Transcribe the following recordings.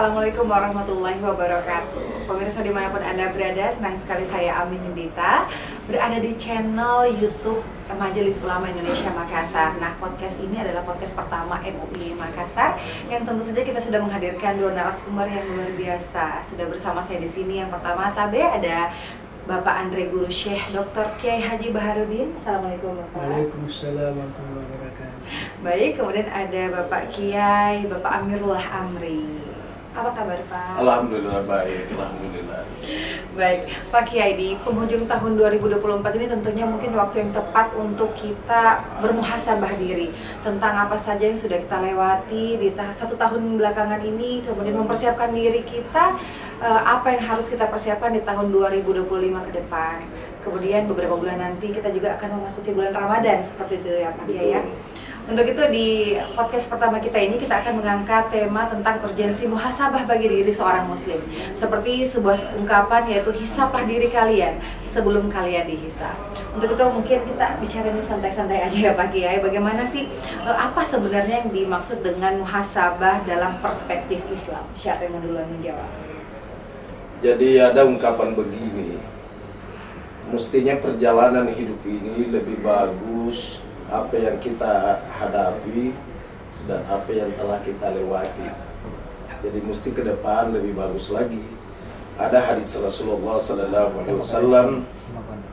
Assalamualaikum warahmatullahi wabarakatuh. Pemirsa dimanapun Anda berada, senang sekali saya Amin Nindita berada di channel YouTube Majelis Ulama Indonesia Makassar. Nah, podcast ini adalah podcast pertama MUI Makassar yang tentu saja kita sudah menghadirkan dua narasumber yang luar biasa. Sudah bersama saya di sini yang pertama Tabe ada Bapak Andre Guru Syekh Dr. Kiai Haji Baharudin. Assalamualaikum Bapak. Waalaikumsalam warahmatullahi wabarakatuh. Baik, kemudian ada Bapak Kiai Bapak Amirullah Amri. Apa kabar Pak? Alhamdulillah baik, alhamdulillah. Baik, Pak Kiai, di penghujung tahun 2024 ini tentunya mungkin waktu yang tepat untuk kita bermuhasabah diri tentang apa saja yang sudah kita lewati di satu tahun belakangan ini, kemudian mempersiapkan diri kita apa yang harus kita persiapkan di tahun 2025 ke depan. Kemudian beberapa bulan nanti kita juga akan memasuki bulan Ramadan seperti itu ya Pak Kiai ya. Untuk itu di podcast pertama kita ini kita akan mengangkat tema tentang urgensi muhasabah bagi diri seorang muslim. Seperti sebuah ungkapan yaitu hisablah diri kalian sebelum kalian dihisab. Untuk itu mungkin kita bicara ini santai-santai aja ya Pak Kiai. Bagaimana sih apa sebenarnya yang dimaksud dengan muhasabah dalam perspektif Islam? Siapa yang duluan menjawab? Jadi ada ungkapan begini, mestinya perjalanan hidup ini lebih bagus apa yang kita hadapi dan apa yang telah kita lewati. Jadi mesti ke depan lebih bagus lagi. Ada hadis Rasulullah SAW,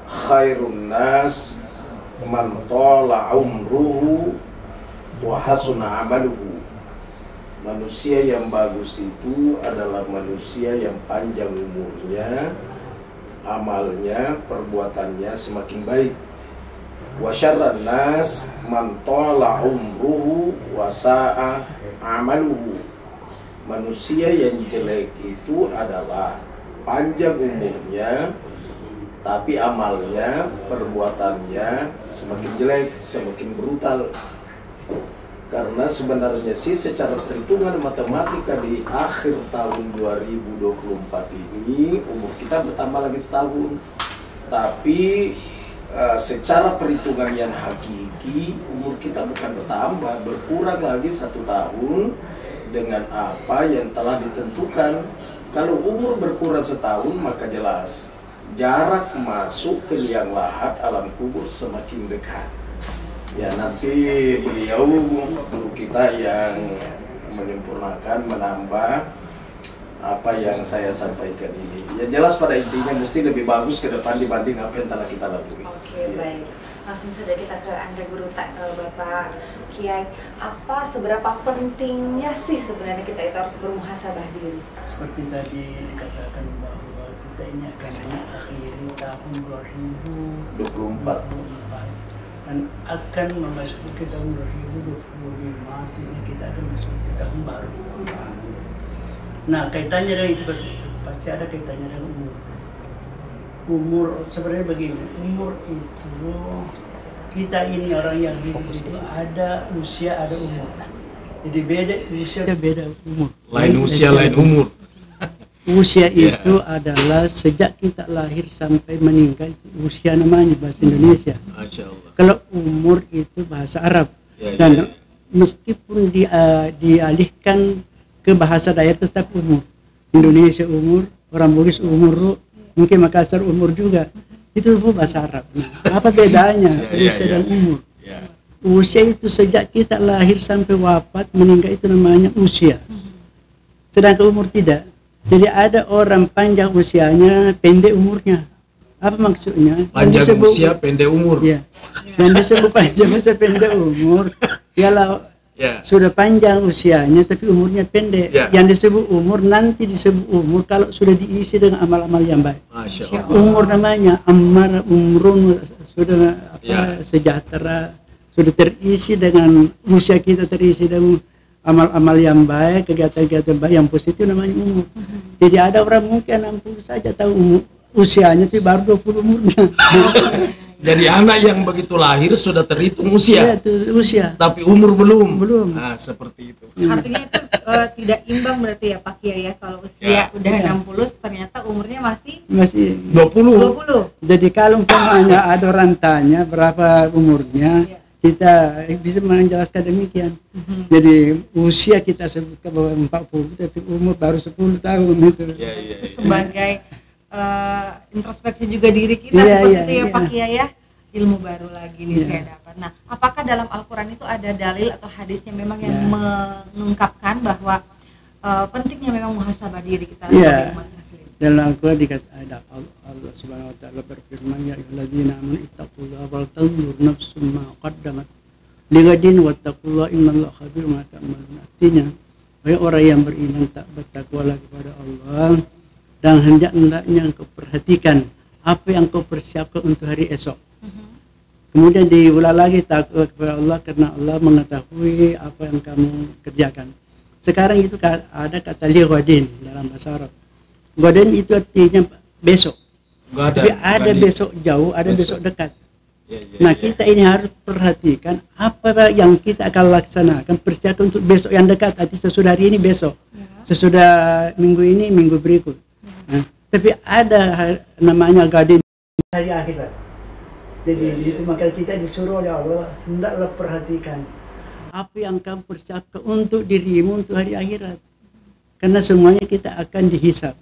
khairun nas man tala umruhu wa hasuna amaluhu. Manusia yang bagus itu adalah manusia yang panjang umurnya, amalnya, perbuatannya semakin baik. Wa syarran nas man tala umruhu wa sa'a amaluhu. Manusia yang jelek itu adalah panjang umurnya tapi amalnya, perbuatannya semakin jelek, semakin brutal. Karena sebenarnya sih secara perhitungan matematika di akhir tahun 2024 ini umur kita bertambah lagi setahun. Tapi secara perhitungan yang hakiki umur kita bukan bertambah, berkurang lagi 1 tahun dengan apa yang telah ditentukan. Kalau umur berkurang setahun maka jelas jarak masuk ke liang lahat alam kubur semakin dekat. Ya nanti beliau guru kita yang menyempurnakan, menambah apa yang saya sampaikan ini. Ya jelas pada intinya mesti lebih bagus ke depan dibanding apa yang telah kita lalui. Oke, baik. Langsung saja kita ke Anda Guru Bapak Kiai. Apa seberapa pentingnya sih sebenarnya kita itu harus bermuhasabah diri? Seperti tadi dikatakan bahwa kita ini akan mengakhiri tahun 2024 dan akan memasuki tahun 2025, artinya kita akan masuk ke tahun baru. Nah, kaitannya dengan itu pasti ada kaitannya dengan umur. Umur sebenarnya begini, umur itu kita ini orang yang hidup itu ada usia, ada umur. Jadi beda usia, beda umur. Lain usia, lain umur. Usia itu adalah sejak kita lahir sampai meninggal, itu usia namanya bahasa Indonesia. Masya Allah. Kalau umur itu bahasa Arab. Dan meskipun dialihkan ke bahasa daerah tetap umur. Indonesia umur, orang Bugis umur, mungkin Makassar umur juga. Itu bahasa Arab. Nah, apa bedanya usia dan umur? Usia itu sejak kita lahir sampai wafat, meninggal itu namanya usia. Sedangkan umur tidak. Jadi ada orang panjang usianya, pendek umurnya. Apa maksudnya? Panjang usia, pendek umur. Ya. Dan disebut panjang usia, pendek umur. Ialah sudah panjang usianya tapi umurnya pendek. Yang disebut umur nanti disebut umur kalau sudah diisi dengan amal-amal yang baik. Umur namanya ammar umrun, sudah sejahtera, sudah terisi dengan usia kita terisi dengan amal-amal yang baik, kegiatan-kegiatan baik yang positif namanya umur. Jadi ada orang mungkin 60 saja tahu usianya itu baru 20 umurnya. Jadi anak yang begitu lahir sudah terhitung usia. Iya, itu usia. Tapi umur belum. Belum. Nah, seperti itu. Artinya itu tidak imbang berarti ya Pak Kiai ya, kalau usia udah 60 ternyata umurnya masih 20. Jadi kalau umpamanya ada orang tanya berapa umurnya, kita bisa menjelaskan demikian. Jadi usia kita sebutkan bahwa 40, tapi umur baru 10 tahun itu. Itu sebagai introspeksi juga diri kita seperti itu ya Pak Kiai ya. Ilmu baru lagi nih saya dapat. Nah, apakah dalam Al-Quran itu ada dalil atau hadisnya memang yang mengungkapkan bahwa pentingnya memang muhasabah diri kita sebagai umat muslim? Dalam Al-Quran ada Allah Subhanahu wa taala berfirman, ya ayyuhalladzina amanu ittaqullaha wal tanzur nafsum ma qaddamat lighadin wattaqullaha innallaha khabirum bima ta'malun. Artinya, wahai orang yang beriman, tak bertakwalah kepada Allah dan hendaknya engkau perhatikan apa yang kau persiapkan untuk hari esok. Kemudian diulang lagi, takut kepada Allah karena Allah mengetahui apa yang kamu kerjakan. Sekarang itu ada kata lighadin dalam bahasa Arab. Gadan itu artinya besok. Tapi ada besok jauh, ada besok dekat. Nah, kita ini harus perhatikan apa yang kita akan laksanakan, persiapkan untuk besok yang dekat. Arti sesudah hari ini besok, sesudah minggu ini minggu berikut. Nah, tapi ada namanya gadan hari akhirat. Jadi itu maka kita disuruh oleh Allah, hendaklah perhatikan apa yang kamu persiapkan untuk dirimu untuk hari akhirat. Karena semuanya kita akan dihisab.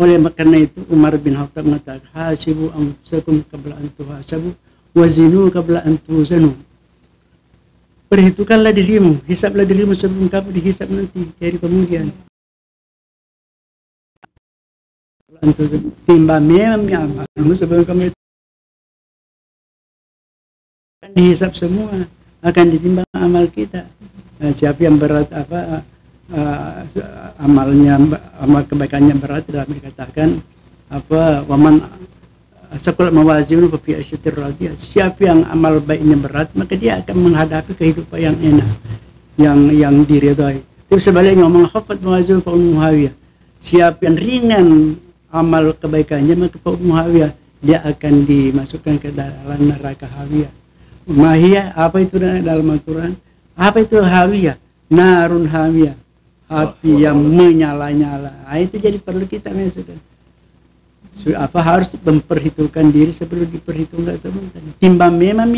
Oleh karena itu Umar bin Khattab mengatakan, hasibu anfusakum qabla an tuhasabu wazinu qabla an tuzanu. Perhitungkanlah dirimu, hisablah dirimu sebelum kamu dihisab nanti dari kemudian. Timbang memang amalmu sebelum kamu akan dihisab semua, akan ditimbang amal kita. Nah, siapa yang berat amal kebaikannya berat, dalam dikatakan waman saqulat mawazinu fa fi asyatir radiyah. Siapa yang amal baiknya berat, maka dia akan menghadapi kehidupan yang enak, yang diridhai. Tapi sebaliknya, waman khaffat mawazinu fa ummuhu hawiyah. Siapa yang ringan amal kebaikannya, maka fa ummuhu hawiyah, dia akan dimasukkan ke dalam neraka hawiyah. Mahiyah, apa itu dalam Al-Quran? Apa itu hawiyah? Narun hawiyah, api yang menyala-nyala. Nah, itu jadi perlu kita sudah harus memperhitungkan diri sebelum diperhitungkan sebentar. Timbang memang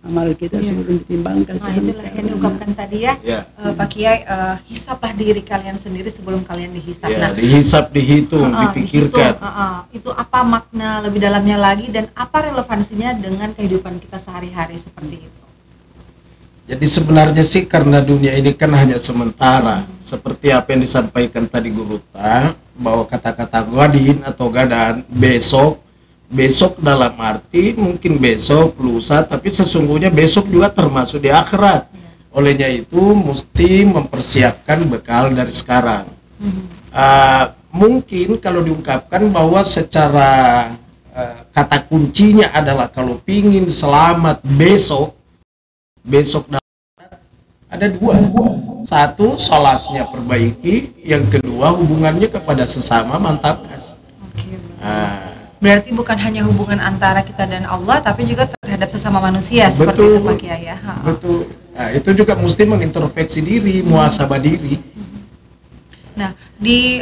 amal kita sebelum ditimbangkan. Nah, itulah yang diungkapkan tadi ya, Pak Kiai, hisablah diri kalian sendiri sebelum kalian dihisab. Nah, dihisab, dihitung, dipikirkan. Itu apa makna lebih dalamnya lagi dan apa relevansinya dengan kehidupan kita sehari-hari seperti itu? Jadi sebenarnya sih karena dunia ini kan hanya sementara, seperti apa yang disampaikan tadi Guru Ta, bahwa kata-kata gadin atau gadan, besok dalam arti mungkin besok, lusa, tapi sesungguhnya besok juga termasuk di akhirat. Olehnya itu mesti mempersiapkan bekal dari sekarang. Mungkin kalau diungkapkan bahwa secara kata kuncinya adalah kalau pingin selamat besok ada dua. Satu, sholatnya perbaiki. Yang kedua, hubungannya kepada sesama mantapkan. Berarti bukan hanya hubungan antara kita dan Allah, tapi juga terhadap sesama manusia. Seperti itu Pak Kiai ya. Betul. Nah, itu juga mesti mengintrospeksi diri, muhasabah diri. Nah, di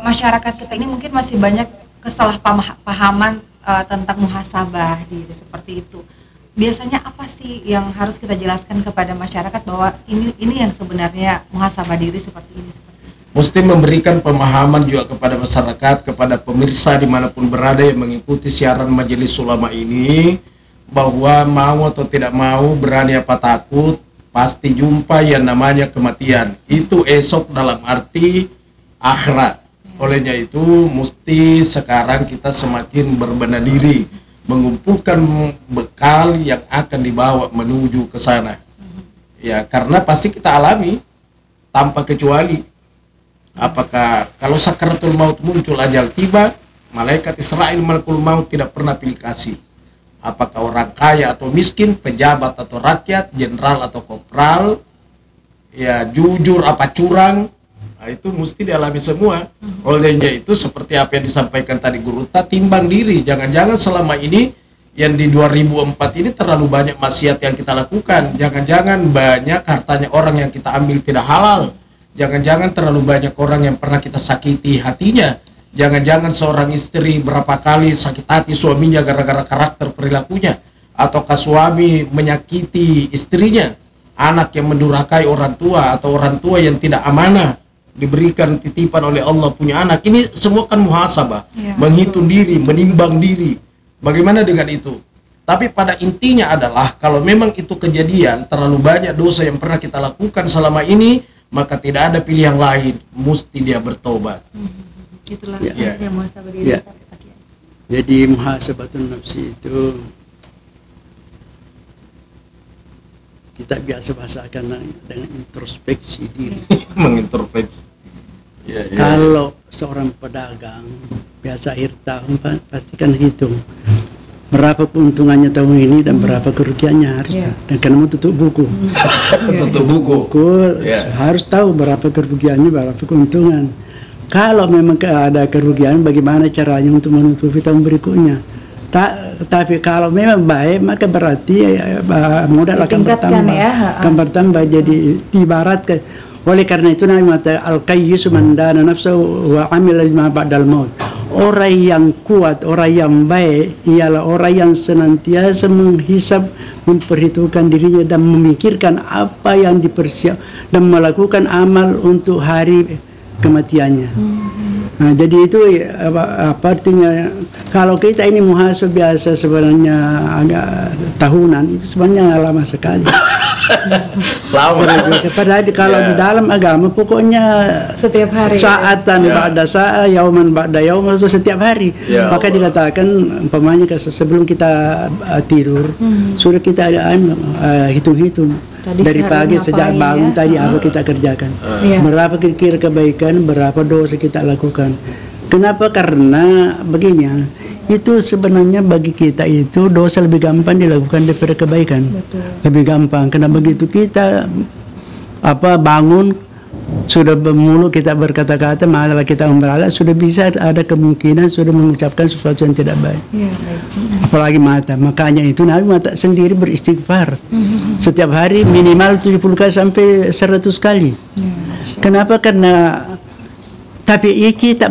masyarakat kita ini mungkin masih banyak kesalahpahaman tentang muhasabah diri seperti itu. Biasanya apa sih yang harus kita jelaskan kepada masyarakat bahwa ini yang sebenarnya muhasabah diri seperti ini? Mesti memberikan pemahaman juga kepada masyarakat, kepada pemirsa dimanapun berada yang mengikuti siaran Majelis Ulama ini, bahwa mau atau tidak mau, berani apa takut, pasti jumpa yang namanya kematian. Itu esok dalam arti akhirat. Olehnya itu mesti sekarang kita semakin berbenah diri, mengumpulkan bekal yang akan dibawa menuju ke sana. Ya, karena pasti kita alami tanpa kecuali. Apakah kalau sakaratul maut muncul, ajal tiba, malaikat Israel malakul maut tidak pernah pilih kasih. Apakah orang kaya atau miskin, pejabat atau rakyat, jenderal atau kopral, ya jujur apa curang, nah, itu mesti dialami semua. Olehnya itu seperti apa yang disampaikan tadi Guru Ta, timbang diri. Jangan-jangan selama ini yang di 2004 ini terlalu banyak maksiat yang kita lakukan. Jangan-jangan banyak hartanya orang yang kita ambil tidak halal. Jangan-jangan terlalu banyak orang yang pernah kita sakiti hatinya. Jangan-jangan seorang istri berapa kali sakit hati suaminya gara-gara karakter perilakunya. ataukah suami menyakiti istrinya, anak yang mendurhakai orang tua, atau orang tua yang tidak amanah diberikan titipan oleh Allah punya anak. Ini semua kan muhasabah, menghitung diri, menimbang diri. Bagaimana dengan itu? Tapi pada intinya adalah kalau memang itu kejadian, terlalu banyak dosa yang pernah kita lakukan selama ini, maka tidak ada pilihan lain, mesti dia bertobat. Itulah maksudnya muhasabah diri. Jadi muhasabatun nafsi itu kita biasa bahasakan dengan introspeksi diri. Mengintrospeksi. Kalau seorang pedagang biasa akhir tahun pastikan hitung berapa keuntungannya tahun ini dan berapa kerugiannya harus dan karena mau tutup buku. Tutup buku. Harus tahu berapa kerugiannya, berapa keuntungan. Kalau memang ada kerugian, bagaimana caranya untuk menutupi tahun berikutnya. Tapi kalau memang baik, maka berarti modal akan bertambah. Akan bertambah. Jadi ibaratkan. Oleh karena itu Nabi mengatakan al-qayyis man dana nafsahu wa amila lima ba'dal maut. Orang yang kuat, orang yang baik ialah orang yang senantiasa menghisab, memperhitungkan dirinya dan memikirkan apa yang dipersiap dan melakukan amal untuk hari kematiannya. Nah, jadi itu apa artinya? Kalau kita ini muhasabah biasa sebenarnya agak tahunan, itu sebenarnya lama sekali. Lama. Padahal kalau di dalam agama pokoknya setiap hari, saatan ba'da saat, yauman ba'da yaum, setiap hari. Maka dikatakan umpamanya sebelum kita tidur sudah kita hitung-hitung dari pagi sejak bangun tadi apa kita kerjakan, berapa kira-kira kebaikan, berapa dosa kita lakukan. Kenapa? Karena begini ya, itu sebenarnya bagi kita itu dosa lebih gampang dilakukan daripada kebaikan. Lebih gampang. Karena begitu kita bangun sudah bermulut kita berkata-kata, malah kita memberala, sudah bisa ada kemungkinan sudah mengucapkan sesuatu yang tidak baik. Apalagi mata. Makanya itu Nabi mata sendiri beristighfar setiap hari minimal 70 kali sampai 100 kali. Kenapa? Karena tapi kita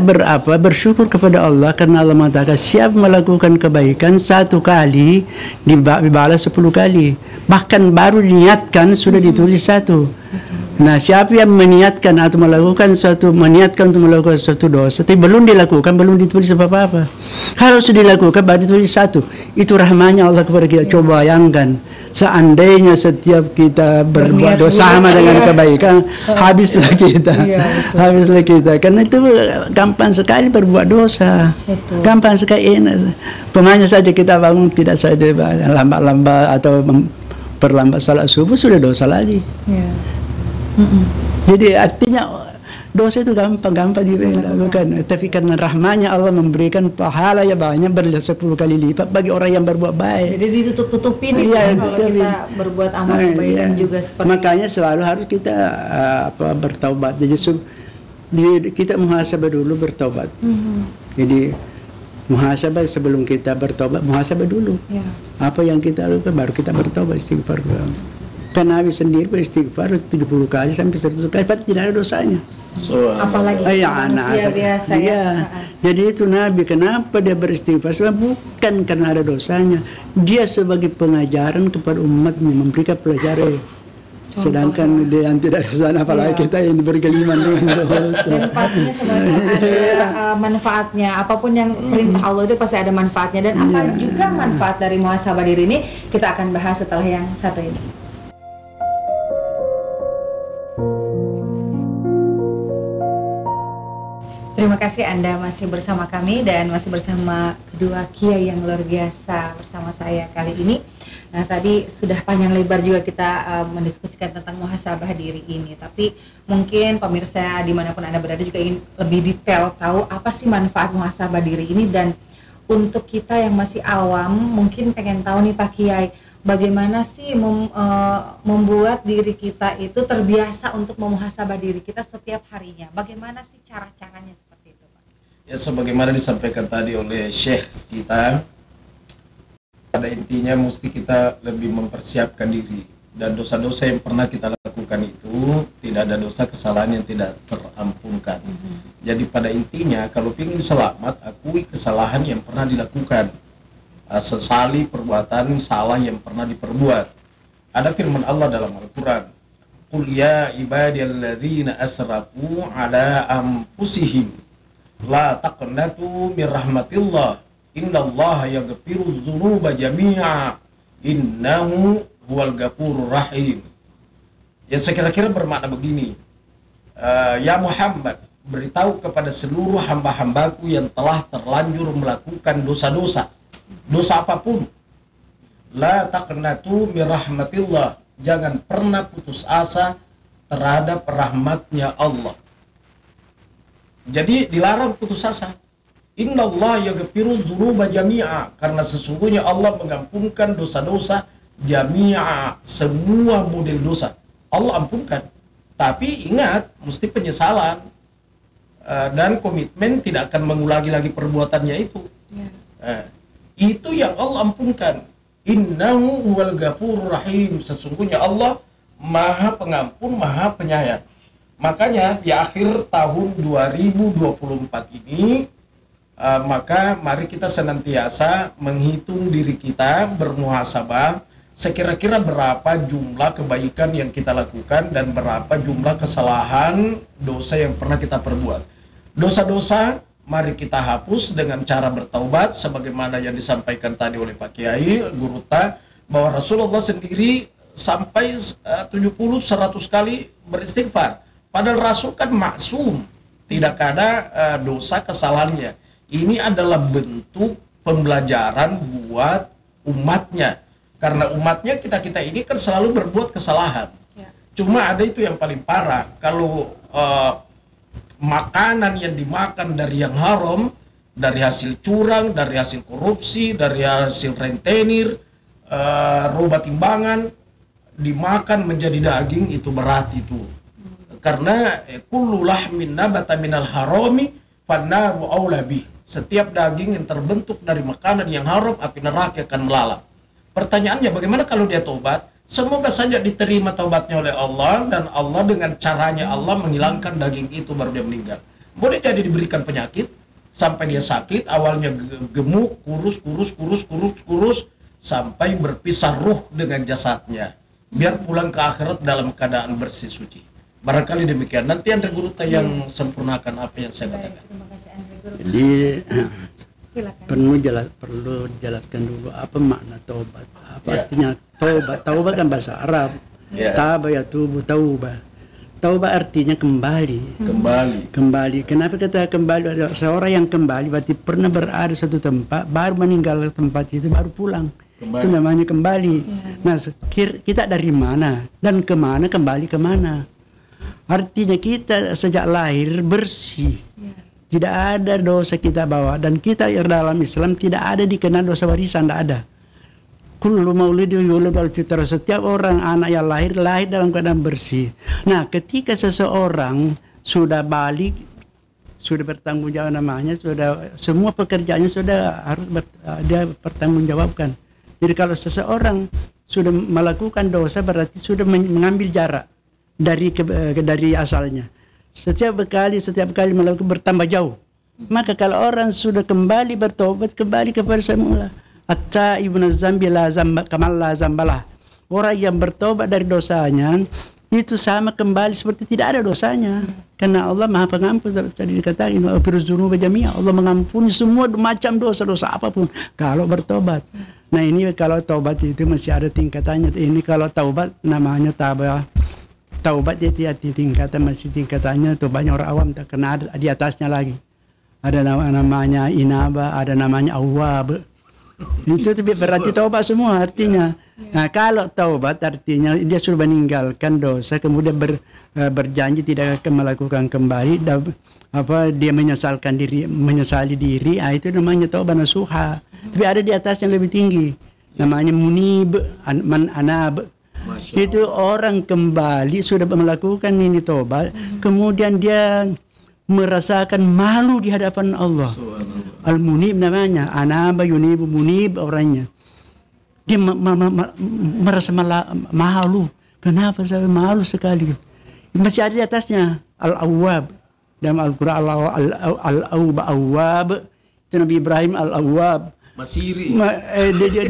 bersyukur kepada Allah karena Allah mengatakan siap melakukan kebaikan 1 kali dibalas 10 kali. Bahkan baru diniatkan sudah ditulis 1. Nah, siapa yang meniatkan atau melakukan meniatkan untuk melakukan suatu dosa, tapi belum dilakukan, belum ditulis apa-apa. Kalau sudah dilakukan, baru ditulis 1. Itu rahmatnya Allah kepada kita. Coba bayangkan, seandainya setiap kita berbuat dosa sama dengan kebaikan, habislah kita. Habislah kita. Karena itu gampang sekali berbuat dosa. Gampang sekali. Pemanya saja kita bangun tidak saja lambat-lambat atau perlambat salat subuh sudah dosa lagi. Jadi artinya dosa itu gampang dilakukan, tapi karena rahmatnya Allah memberikan pahala yang banyak 10 kali lipat bagi orang yang berbuat baik. Jadi ditutup-tutupin kalau kita berbuat amal kebaikan juga seperti makanya selalu harus kita bertaubat. Jadi kita muhasabah dulu bertaubat. Jadi muhasabah sebelum kita bertaubat, muhasabah dulu. Apa yang kita lakukan baru kita bertaubat, istighfar. Karena Nabi sendiri beristighfar 70 kali sampai 100 kali, padahal tidak ada dosanya. Apalagi manusia biasa Jadi itu Nabi, kenapa dia beristighfar? Sebab bukan karena ada dosanya. Dia sebagai pengajaran kepada umatnya, memberikan pelajaran. Sedangkan dia yang tidak ada apalagi kita yang bergeliman dengan dosa. Dan pastinya semuanya ada manfaatnya. Apapun yang perintah Allah itu pasti ada manfaatnya. Dan apa juga manfaat dari muhasabah diri ini, kita akan bahas setelah yang satu ini. Terima kasih Anda masih bersama kami dan masih bersama kedua kiai yang luar biasa bersama saya kali ini. Nah, tadi sudah panjang lebar juga kita mendiskusikan tentang muhasabah diri ini. Tapi mungkin pemirsa dimanapun Anda berada juga ingin lebih detail tahu apa sih manfaat muhasabah diri ini. Dan untuk kita yang masih awam mungkin pengen tahu nih Pak Kiai, bagaimana sih membuat diri kita itu terbiasa untuk memuhasabah diri kita setiap harinya? Bagaimana sih cara-caranya seperti itu, Pak? Ya, sebagaimana disampaikan tadi oleh Syekh kita, pada intinya mesti kita lebih mempersiapkan diri, dan dosa-dosa yang pernah kita lakukan itu tidak ada dosa kesalahan yang tidak terampunkan. Jadi pada intinya kalau ingin selamat, akui kesalahan yang pernah dilakukan. sesali perbuatan salah yang pernah diperbuat. Ada firman Allah dalam Al-Quran, Qul ya ibadiyalladzina asrafu ala anfusihim la taqnatu min rahmatillah innallaha yaghfiru dzunuba jami'a innahu huwal ghafurur rahim. Ya sekira-kira bermakna begini, ya Muhammad, beritahu kepada seluruh hamba-hambaku yang telah terlanjur melakukan dosa-dosa, dosa apapun, la taqnatu min rahmatillah, jangan pernah putus asa terhadap rahmatnya Allah. Jadi dilarang putus asa. Innallaha yaghfiru dzunuba jami'a, karena sesungguhnya Allah mengampunkan dosa-dosa jami'a, semua model dosa Allah ampunkan. Tapi ingat, mesti penyesalan dan komitmen tidak akan mengulangi lagi perbuatannya itu. Itu yang Allah ampunkan. Innahu huwal ghafurur rahim, sesungguhnya Allah Maha Pengampun, Maha Penyayang. Makanya di akhir tahun 2024 ini, maka mari kita senantiasa menghitung diri kita, bermuhasabah, sekira-kira berapa jumlah kebaikan yang kita lakukan dan berapa jumlah kesalahan dosa yang pernah kita perbuat. Dosa-dosa mari kita hapus dengan cara bertaubat, sebagaimana yang disampaikan tadi oleh Pak Kiai Guru Ta, bahwa Rasulullah sendiri sampai 70-100 kali beristighfar. Padahal Rasul kan maksum, tidak ada dosa kesalahannya. Ini adalah bentuk pembelajaran buat umatnya. Karena umatnya kita ini kan selalu berbuat kesalahan. Cuma ada itu yang paling parah. Kalau makanan yang dimakan dari yang haram, dari hasil curang, dari hasil korupsi, dari hasil rentenir, roba timbangan, dimakan menjadi daging, itu berat itu. Karena kullu lahmin nabata minal harami fannaru aula bih. Setiap daging yang terbentuk dari makanan yang haram, api neraka akan melalap. Pertanyaannya, bagaimana kalau dia taubat? Semoga saja diterima taubatnya oleh Allah, dan Allah dengan caranya Allah menghilangkan daging itu baru dia meninggal. Boleh jadi diberikan penyakit sampai dia sakit, awalnya gemuk, kurus, sampai berpisah ruh dengan jasadnya, biar pulang ke akhirat dalam keadaan bersih suci. Barangkali demikian. Nanti Andre Guru yang sempurnakan apa yang saya katakan. Terima kasih Andre Guru. Jadi Silakan. perlu jelaskan dulu apa makna taubat. Apa artinya taubat? Taubat kan bahasa Arab. Taba yatubu tauba. Tauba artinya kembali. Kembali. Kenapa kita kembali? Adalah seorang yang kembali berarti pernah berada satu tempat, baru meninggal tempat itu, baru pulang. Itu namanya kembali. Nah, kita dari mana dan kemana, kembali kemana? Artinya kita sejak lahir bersih. Tidak ada dosa kita bawa, dan kita yang dalam Islam tidak ada dikenal dosa warisan, tidak ada. Kullu maulidin yuladu al-fitrah, setiap orang anak yang lahir dalam keadaan bersih. Nah, ketika seseorang sudah balik, sudah bertanggung jawab namanya, sudah semua pekerjaannya sudah harus dia bertanggungjawabkan. Jadi kalau seseorang sudah melakukan dosa berarti sudah mengambil jarak dari asalnya. Setiap kali melakukan bertambah jauh. Maka kalau orang sudah kembali bertobat, kembali kepada semula. At-taibun zambi la zamba kamal la zambalah. Orang yang bertobat dari dosanya itu sama kembali seperti tidak ada dosanya. Karena Allah Maha Pengampun, tadi dikatakan firuzunu bajamia, Allah mengampuni semua macam dosa-dosa apapun kalau bertobat. Nah, ini kalau taubat itu masih ada tingkatannya. Ini kalau taubat namanya taubat itu tingkatan, masih tingkatannya taubatnya orang awam, tak kena ada di atasnya lagi. Ada namanya inaba, ada namanya awwab. Itu berarti taubat semua artinya. Nah, kalau taubat artinya dia sudah meninggalkan dosa, kemudian berjanji tidak akan melakukan kembali, dia menyesali diri, itu namanya taubat nasuha. Tapi ada di atasnya lebih tinggi, namanya munib, man anab. Itu orang kembali sudah melakukan ini tobat, kemudian dia merasakan malu di hadapan Allah. Al-munib namanya, anaba yunibu munib orangnya. Dia merasa malu. Kenapa saya malu sekali? Masih ada di atasnya al-awwab. Dalam Al-Quran al-awwab, itu Nabi Ibrahim al-awwab. Masiri.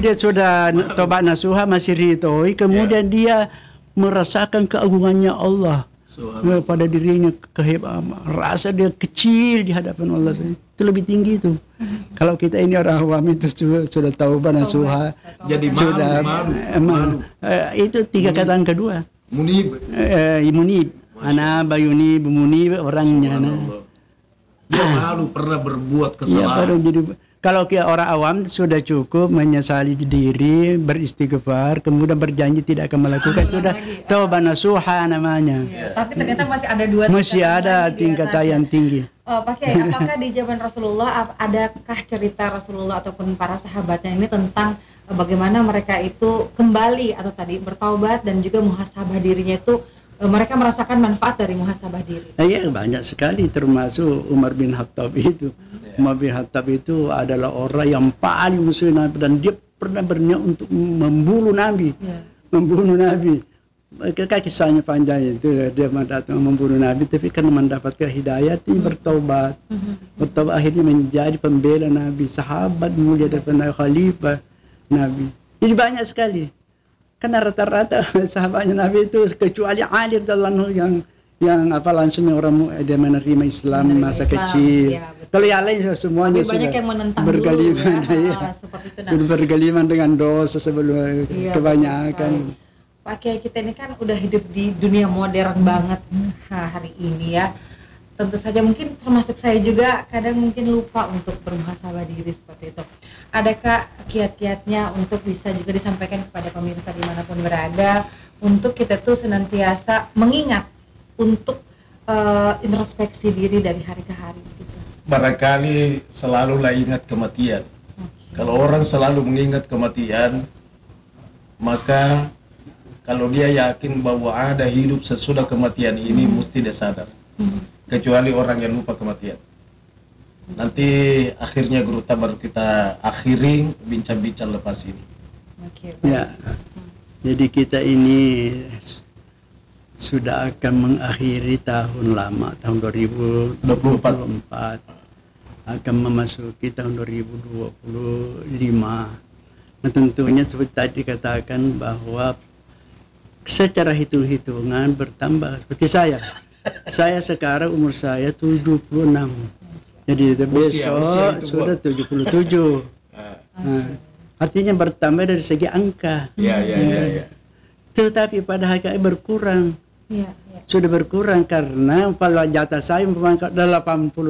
Dia sudah tobat nasuha masih ridhoi, kemudian dia merasakan keagungannya Allah pada dirinya, rasa dia kecil di hadapan Allah. Itu lebih tinggi itu. Kalau kita ini orang awam itu sudah taubat nasuha, jadi malu. Itu 3 kata yang kedua. Munib. Munib. Ana bayuni munib orangnya. Dia malu pernah berbuat kesalahan. Kalau orang awam sudah cukup menyesali diri, beristighfar, kemudian berjanji tidak akan melakukan, sudah taubat nasuha namanya. Tapi ternyata masih ada 2 masih ada tingkatan yang tinggi. Pak Kiai, apakah di zaman Rasulullah adakah cerita Rasulullah ataupun para sahabatnya ini tentang bagaimana mereka itu kembali atau tadi bertaubat dan juga muhasabah dirinya itu, mereka merasakan manfaat dari muhasabah diri? Iya, banyak sekali, termasuk Umar bin Khattab itu. Umar bin Khattab itu adalah orang yang paling musuh Nabi, dan dia pernah berniat untuk membunuh Nabi. Membunuh Nabi. Kisahnya panjang itu, dia datang membunuh Nabi, tapi karena mendapatkan hidayah, dia bertaubat. Bertaubat akhirnya menjadi pembela Nabi, sahabat mulia daripada khalifah Nabi. Jadi banyak sekali. Karena rata-rata sahabatnya Nabi itu, kecuali Ali radhiyallahu anhu yang langsung orang dia menerima Islam masa kecil. Kalau yang lain semuanya sudah bergeliman, sudah bergeliman dengan dosa sebelum kebanyakan. Pak Kiai, kita ini kan udah hidup di dunia modern banget hari ini ya. Tentu saja mungkin termasuk saya juga kadang mungkin lupa untuk bermuhasabah diri seperti itu. Adakah kiat-kiatnya untuk bisa juga disampaikan kepada pemirsa dimanapun berada, untuk kita tuh senantiasa mengingat untuk introspeksi diri dari hari ke hari gitu? Barangkali selalulah ingat kematian. Kalau orang selalu mengingat kematian, maka kalau dia yakin bahwa ada hidup sesudah kematian ini, mesti dia sadar. Kecuali orang yang lupa kematian. Nanti akhirnya guru baru kita akhiri bincang-bincang lepas ini. Ya, jadi kita ini sudah akan mengakhiri tahun lama, tahun 2024, akan memasuki tahun 2025. Nah, tentunya seperti tadi katakan bahwa secara hitung-hitungan bertambah. Seperti saya sekarang umur saya 76. Jadi besok sudah 77. Nah, artinya bertambah dari segi angka. Ya. Tetapi pada hakikatnya berkurang. Sudah berkurang karena kalau jatah saya 80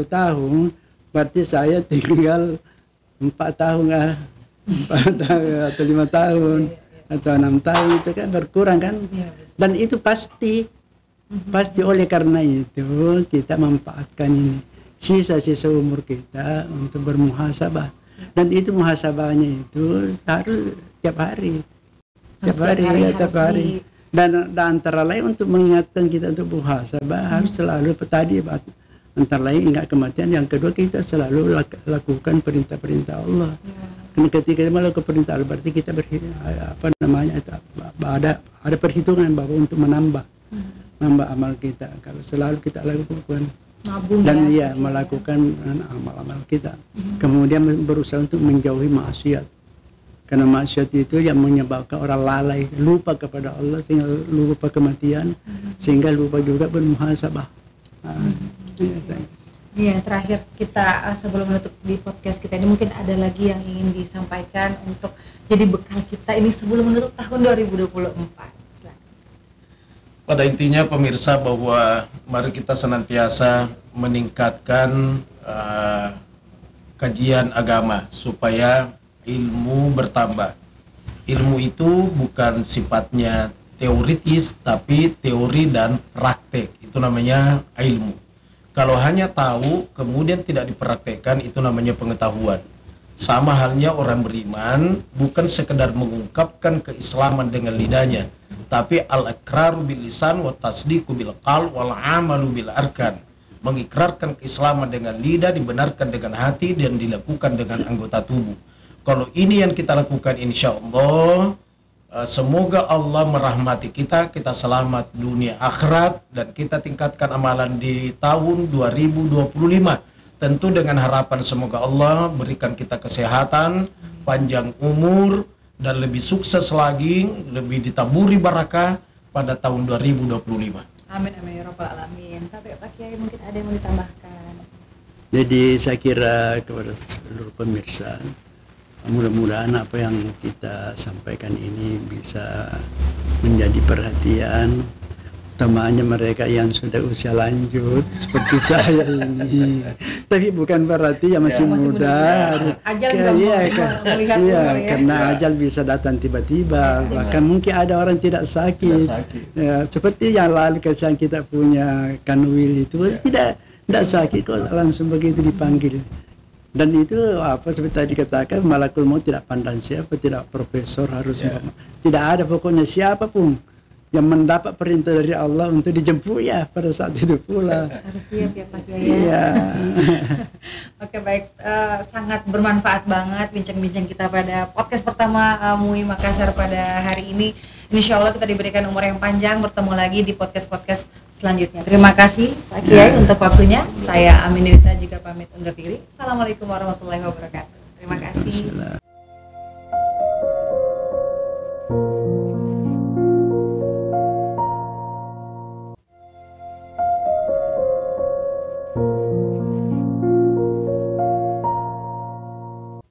tahun, berarti saya tinggal 4 tahun 4 tahun atau 5 tahun atau 6 tahun, itu kan berkurang kan. Dan itu pasti oleh karena itu kita manfaatkan ini sisa-sisa umur kita untuk bermuhasabah, dan itu muhasabahnya itu harus tiap hari. Dan antara lain untuk mengingatkan kita untuk muhasabah harus selalu tadi antara lain ingat kematian, yang kedua kita selalu lakukan perintah-perintah Allah. Karena ketika kita melakukan perintah Allah berarti kita ada perhitungan bahwa untuk menambah amal kita. Kalau selalu kita lakukan dan melakukan amal-amal kita, kemudian berusaha untuk menjauhi maksiat, karena maksiat itu yang menyebabkan orang lalai, lupa kepada Allah, sehingga lupa kematian, sehingga lupa juga bermuhasabah. Terakhir kita sebelum menutup di podcast kita ini, mungkin ada lagi yang ingin disampaikan untuk jadi bekal kita ini sebelum menutup tahun 2024. Pada intinya pemirsa, bahwa mari kita senantiasa meningkatkan kajian agama supaya ilmu bertambah. Ilmu itu bukan sifatnya teoritis, tapi teori dan praktek. Itu namanya ilmu. Kalau hanya tahu kemudian tidak dipraktekkan, itu namanya pengetahuan. Sama halnya orang beriman, bukan sekedar mengungkapkan keislaman dengan lidahnya, tapi al-iqraru bil lisan wa tasdiqu bil qalb wal amalu bil arkan. Mengikrarkan keislaman dengan lidah, dibenarkan dengan hati, dan dilakukan dengan anggota tubuh. Kalau ini yang kita lakukan, insya Allah semoga Allah merahmati kita selamat dunia akhirat, dan kita tingkatkan amalan di tahun 2025. Tentu dengan harapan semoga Allah berikan kita kesehatan, panjang umur dan lebih sukses lagi, lebih ditaburi barakah pada tahun 2025. Amin amin ya rabbal alamin. Tapi Pak Kiai mungkin ada yang mau ditambahkan? Jadi saya kira kepada seluruh pemirsa, mudah-mudahan apa yang kita sampaikan ini bisa menjadi perhatian, utamanya mereka yang sudah usia lanjut seperti saya ini. Tapi bukan berarti ya masih muda. Ajal nggak mau melihat umur ya. Karena ajal bisa datang tiba-tiba. Bahkan mungkin ada orang tidak sakit. Ya, seperti yang lalu yang kita punya Kanwil itu tidak sakit kok, langsung begitu dipanggil. Dan itu apa seperti tadi dikatakan, malakul maut tidak pandang siapa, tidak profesor harus tidak ada, pokoknya siapapun yang mendapat perintah dari Allah untuk dijemput ya pada saat itu pula. Harus siap ya Pak Kiai. Iya. Oke baik, sangat bermanfaat banget bincang-bincang kita pada podcast pertama MUI Makassar pada hari ini. Insya Allah kita diberikan umur yang panjang, bertemu lagi di podcast-podcast selanjutnya. Terima kasih Pak Kiai untuk waktunya. Saya Aminirita juga pamit undur diri. Assalamualaikum warahmatullahi wabarakatuh. Terima kasih.